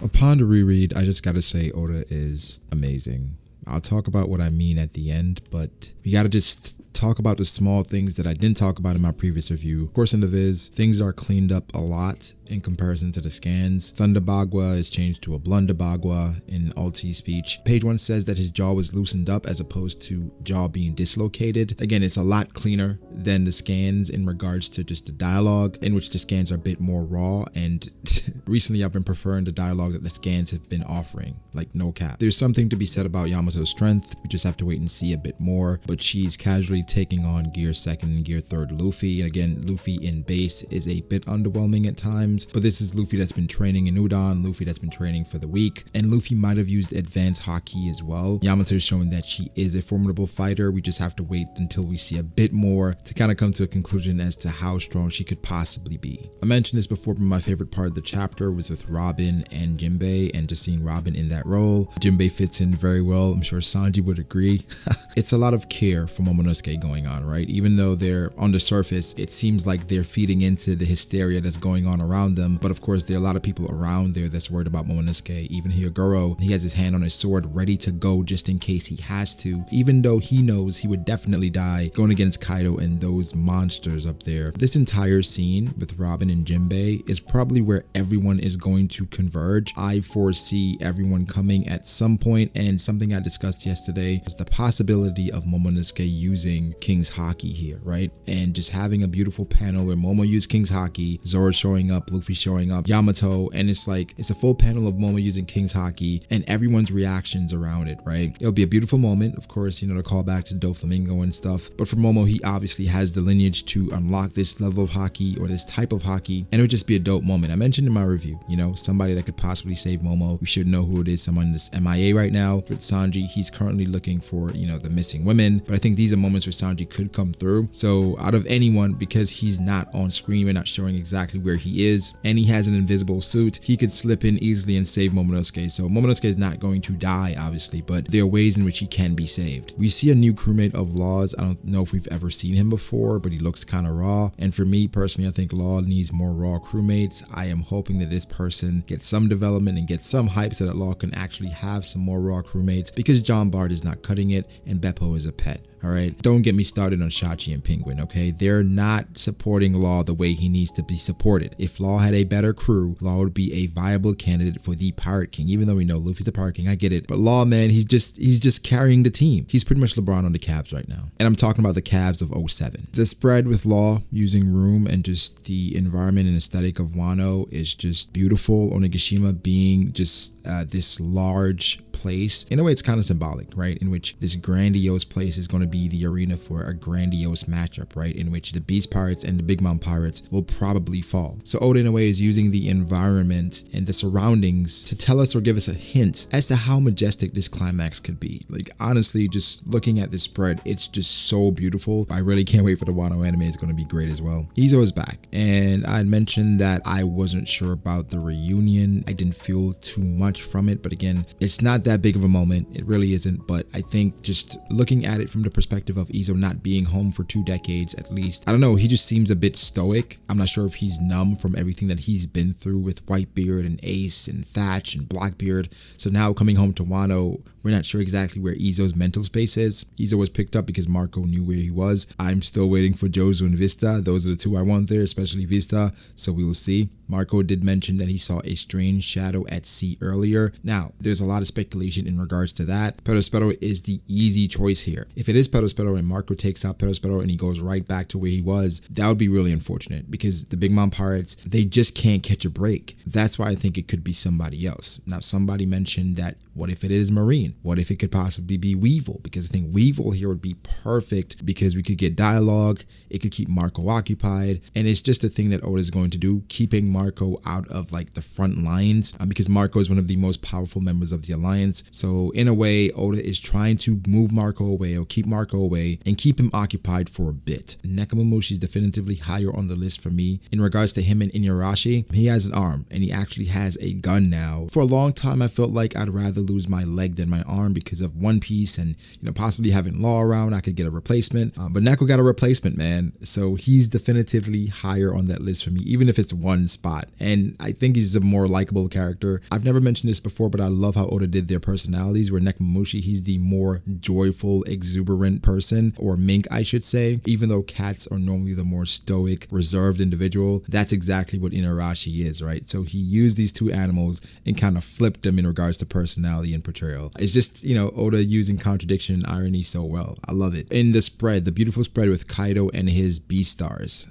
Upon the reread, I just gotta say Oda is amazing. I'll talk about what I mean at the end, but we gotta just talk about the small things that I didn't talk about in my previous review. Of course, in the Viz, things are cleaned up a lot in comparison to the scans. Thunderbagua is changed to a Blunderbagua in Ulti speech. Page 1 says that his jaw was loosened up as opposed to jaw being dislocated. Again, it's a lot cleaner than the scans in regards to just the dialogue, in which the scans are a bit more raw, and recently I've been preferring the dialogue that the scans have been offering, like no cap. There's something to be said about Yamato's strength. We just have to wait and see a bit more, but she's casually taking on Gear 2nd and Gear 3rd Luffy. And again, Luffy in base is a bit underwhelming at times, but this is Luffy that's been training in Udon, Luffy that's been training for the week, and Luffy might have used advanced haki as well. Yamato is showing that she is a formidable fighter. We just have to wait until we see a bit more to kind of come to a conclusion as to how strong she could possibly be. I mentioned this before, but my favorite part of the chapter was with Robin and Jinbei, and just seeing Robin in that role. Jinbei fits in very well. I'm sure Sanji would agree. It's a lot of care for Momonosuke going on, right? Even though they're on the surface, it seems like they're feeding into the hysteria that's going on around them. But of course, there are a lot of people around there that's worried about Momonosuke. Even Hyogoro, he has his hand on his sword ready to go just in case he has to, even though he knows he would definitely die going against Kaido and those monsters up there. This entire scene with Robin and Jinbei is probably where everyone is going to converge. I foresee everyone coming at some point, and something I discussed yesterday is the possibility of Momonosuke using King's Haki here, right? And just having a beautiful panel where Momo used King's Haki, Zoro showing up, Luffy showing up, Yamato, and it's like, it's a full panel of Momo using King's Haki and everyone's reactions around it, right? It'll be a beautiful moment, of course, you know, to call back to Doflamingo and stuff, but for Momo, he obviously has the lineage to unlock this level of Haki or this type of Haki, and it would just be a dope moment. I mentioned in my review, you know, somebody that could possibly save Momo. We should know who it is, someone that's MIA right now. With Sanji, he's currently looking for, you know, the missing women, but I think these are moments where Sanji could come through. So out of anyone, because he's not on screen, we're not showing exactly where he is, and he has an invisible suit, he could slip in easily and save Momonosuke. So Momonosuke is not going to die, obviously, but there are ways in which he can be saved. We see a new crewmate of Law's. I don't know if we've ever seen him before, but he looks kind of raw, and for me personally, I think Law needs more raw crewmates. I am hoping that this person gets some development and gets some hype so that Law can actually have some more raw crewmates, because John Bard is not cutting it and Beppo is a pet. All right, don't get me started on Shachi and Penguin, okay? They're not supporting Law the way he needs to be supported. If Law had a better crew, Law would be a viable candidate for the Pirate King, even though we know Luffy's the Pirate King, I get it. But Law, man, he's just carrying the team. He's pretty much LeBron on the Cavs right now. And I'm talking about the Cavs of 07. The spread with Law using room and just the environment and aesthetic of Wano is just beautiful. Onigashima being just this large place. In a way, it's kind of symbolic, right? In which this grandiose place is going to be the arena for a grandiose matchup, right? In which the Beast Pirates and the Big Mom Pirates will probably fall. So Oda, in a way, is using the environment and the surroundings to tell us or give us a hint as to how majestic this climax could be. Like, honestly, just looking at this spread, it's just so beautiful. I really can't wait for the Wano anime. It's going to be great as well. Izo is back, and I had mentioned that I wasn't sure about the reunion. I didn't feel too much from it, but again, it's not that big of a moment. It really isn't, but I think just looking at it from the perspective of Izo not being home for 2 decades at least, I don't know, he just seems a bit stoic. I'm not sure if he's numb from everything that he's been through with Whitebeard and Ace and Thatch and Blackbeard. So now coming home to Wano, we're not sure exactly where Izo's mental space is. Izo was picked up because Marco knew where he was. I'm still waiting for Jozo and Vista. Those are the 2 I want there, especially Vista, so we will see. Marco did mention that he saw a strange shadow at sea earlier. Now, there's a lot of speculation in regards to that. Perospero is the easy choice here. If it is Perospero and Marco takes out Perospero and he goes right back to where he was, that would be really unfortunate, because the Big Mom Pirates, they just can't catch a break. That's why I think it could be somebody else. Now, somebody mentioned that, what if it is Marine? What if it could possibly be Weevil? Because I think Weevil here would be perfect, because we could get dialogue, it could keep Marco occupied, and it's just a thing that Oda is going to do, keeping Marco out of like the front lines, because Marco is one of the most powerful members of the Alliance. So in a way, Oda is trying to move Marco away or keep Marco away and keep him occupied for a bit. Nekomamushi is definitively higher on the list for me. In regards to him and Inuyarashi, he has an arm and he actually has a gun now. For a long time, I felt like I'd rather lose my leg than my arm because of One Piece and, you know, possibly having Law around, I could get a replacement. But Neko got a replacement, man. So he's definitively higher on that list for me, even if it's one spot. spot. And I think he's a more likable character. I've never mentioned this before, but I love how Oda did their personalities, where Nekomamushi, he's the more joyful, exuberant person, or mink, I should say. Even though cats are normally the more stoic, reserved individual, that's exactly what Inarashi is, right? So he used these two animals and kind of flipped them in regards to personality and portrayal. It's just, Oda using contradiction and irony so well. I love it. In the spread, the beautiful spread with Kaido and his Beastars.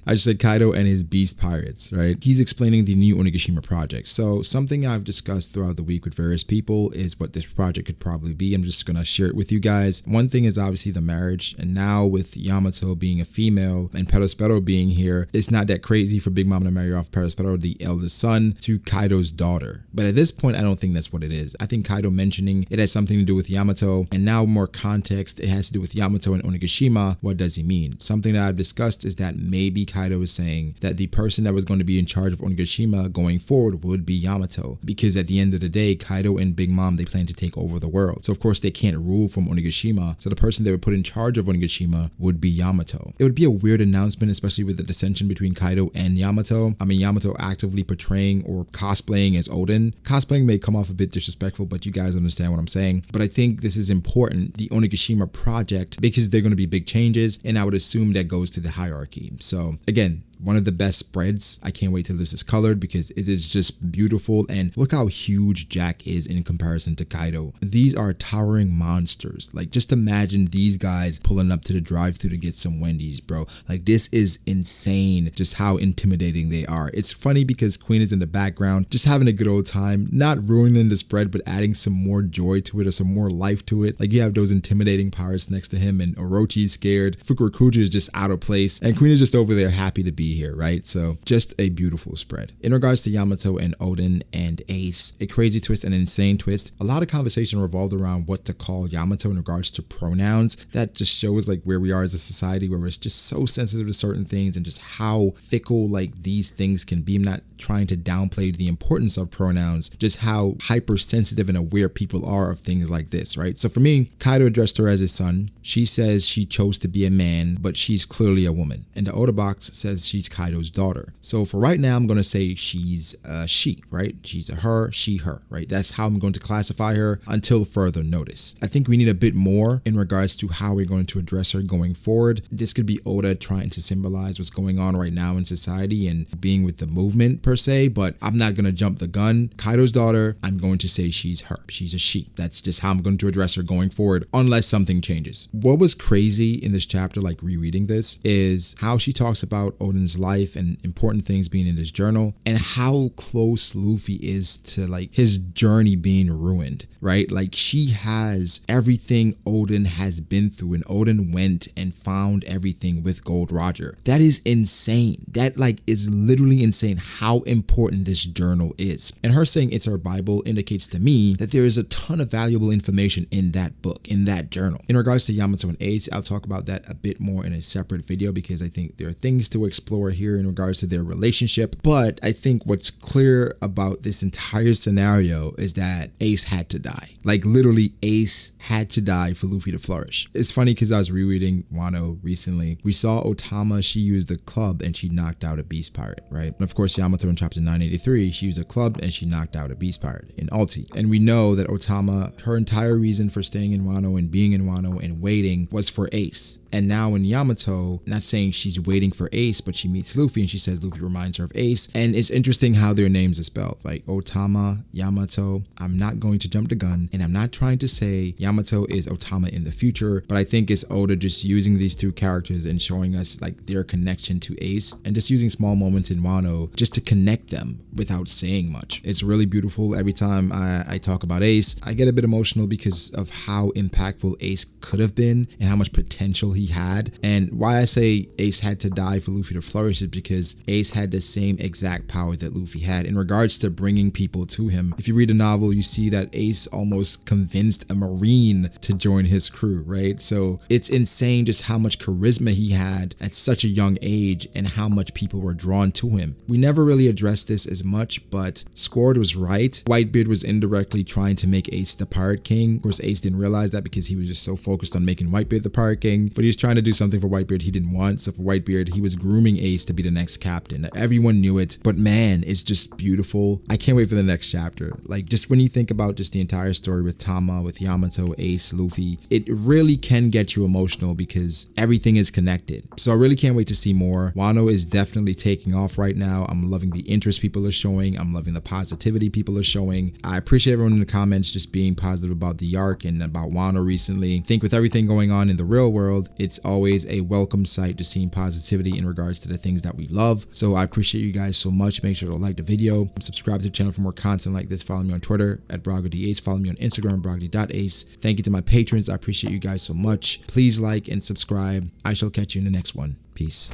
I just said Kaido and his Beast Pirates, right? He's explaining the new Onigashima project. So something I've discussed throughout the week with various people is what this project could probably be. I'm just going to share it with you guys. One thing is obviously the marriage, and now with Yamato being a female and Perospero being here, it's not that crazy for Big Mom to marry off Perospero, the eldest son, to Kaido's daughter. But at this point, I don't think that's what it is. I think Kaido mentioning it has something to do with Yamato, and now more context, it has to do with Yamato and Onigashima. What does he mean? Something that I've discussed is that maybe Kaido is saying that the person that was going to be in charge of Onigashima going forward would be Yamato, because at the end of the day, Kaido and Big Mom, they plan to take over the world. So of course they can't rule from Onigashima, so the person they would put in charge of Onigashima would be Yamato. It would be a weird announcement, especially with the dissension between Kaido and Yamato. I mean, Yamato actively portraying or cosplaying as Oden. Cosplaying may come off a bit disrespectful, but you guys understand what I'm saying. But I think this is important, the Onigashima project, because they're going to be big changes, and I would assume that goes to the hierarchy. So again, one of the best spreads. I can't wait till this is colored because it is just beautiful. And look how huge Jack is in comparison to Kaido. These are towering monsters. Like, just imagine these guys pulling up to the drive-thru to get some Wendy's, bro. Like, this is insane just how intimidating they are. It's funny because Queen is in the background, just having a good old time, not ruining the spread, but adding some more joy to it or some more life to it. Like, you have those intimidating pirates next to him, and Orochi's scared. Fukurokuju is just out of place, and Queen is just over there happy to be here, right? So just a beautiful spread. In regards to Yamato and Oden and Ace, a crazy twist, an insane twist. A lot of conversation revolved around what to call Yamato in regards to pronouns. That just shows like where we are as a society, where it's just so sensitive to certain things and just how fickle like these things can be. I'm not trying to downplay the importance of pronouns, just how hypersensitive and aware people are of things like this, right? So for me, Kaido addressed her as his son. She says she chose to be a man, but she's clearly a woman. And the Oda box says she's Kaido's daughter. So for right now, I'm going to say she's she, right? She's a her, she, her, right? That's how I'm going to classify her until further notice. I think we need a bit more in regards to how we're going to address her going forward. This could be Oda trying to symbolize what's going on right now in society and being with the movement per se, but I'm not going to jump the gun. Kaido's daughter, I'm going to say she's her. She's a she. That's just how I'm going to address her going forward unless something changes. What was crazy in this chapter, like rereading this, is how she talks about Oden's life and important things being in his journal, and how close Luffy is to like his journey being ruined, right? Like, she has everything Oden has been through, and Oden went and found everything with Gold Roger. That is insane. That like is literally insane how important this journal is. And her saying it's her Bible indicates to me that there is a ton of valuable information in that book, in that journal. In regards to Yamato and Ace, I'll talk about that a bit more in a separate video because I think there are things to explore here in regards to their relationship. But I think what's clear about this entire scenario is that Ace had to die. Like, literally, Ace had to die for Luffy to flourish. It's funny because I was rereading Wano recently. We saw Otama, she used the club and she knocked out a beast pirate, right? And of course, Yamato in chapter 983, she used a club and she knocked out a beast pirate in Ulti. And we know that Otama, her entire reason for staying in Wano and being in Wano and waiting was for Ace. And now in Yamato, not saying she's waiting for Ace, but she meets Luffy and she says Luffy reminds her of Ace. And it's interesting how their names are spelled, like Otama, Yamato. I'm not going to jump the gun, and I'm not trying to say Yamato is Otama in the future, but I think it's Oda just using these two characters and showing us like their connection to Ace, and just using small moments in Wano just to connect them without saying much. It's really beautiful. Every time I talk about Ace, I get a bit emotional because of how impactful Ace could have been and how much potential he had. And why I say Ace had to die for Luffy to flourish is because Ace had the same exact power that Luffy had in regards to bringing people to him. If you read the novel, you see that Ace almost convinced a Marine to join his crew, right? So it's insane just how much charisma he had at such a young age and how much people were drawn to him. We never really addressed this as much, but Squard was right. Whitebeard was indirectly trying to make Ace the Pirate King. Of course, Ace didn't realize that because he was just so focused on making Whitebeard the Pirate King, but he was trying to do something for Whitebeard he didn't want. So for Whitebeard, he was grooming Ace to be the next captain. Everyone knew it, but man, it's just beautiful. I can't wait for the next chapter. Like, just when you think about just the entire story with Tama, with Yamato, Ace, Luffy, it really can get you emotional because everything is connected. So I really can't wait to see more. Wano is definitely taking off right now. I'm loving the interest people are showing. I'm loving the positivity people are showing. I appreciate everyone in the comments just being positive about the arc and about Wano recently. I think with everything going on in the real world, it's always a welcome sight to seeing positivity in regards to the things that we love. So I appreciate you guys so much. Make sure to like the video, subscribe to the channel for more content like this. Follow me on Twitter at BragoDAce. Follow me on Instagram, brogody.ace. Thank you to my patrons. I appreciate you guys so much. Please like and subscribe. I shall catch you in the next one. Peace.